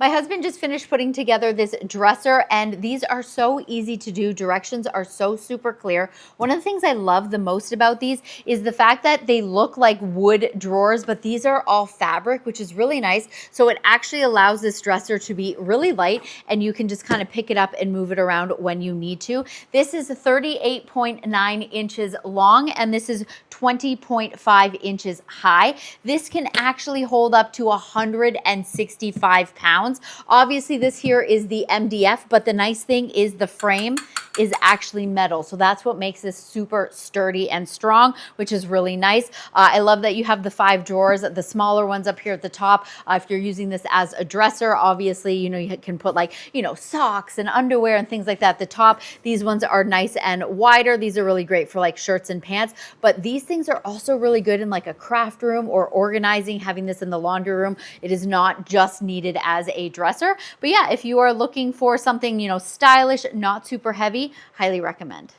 My husband just finished putting together this dresser, and these are so easy to do. Directions are so super clear. One of the things I love the most about these is the fact that they look like wood drawers, but these are all fabric, which is really nice. So it actually allows this dresser to be really light, and you can just kind of pick it up and move it around when you need to. This is 38.9 inches long, and this is 20.5 inches high. This can actually hold up to 165 pounds. Obviously, this here is the MDF, but the nice thing is the frame is actually metal. So that's what makes this super sturdy and strong, which is really nice. I love that you have the 5 drawers, the smaller ones up here at the top. If you're using this as a dresser, obviously, you can put like, socks and underwear and things like that at the top. These ones are nice and wider. These are really great for like shirts and pants, but these things are also really good in like a craft room or organizing, having this in the laundry room. It is not just needed as a dresser, but yeah, if you are looking for something, stylish, not super heavy, highly recommend.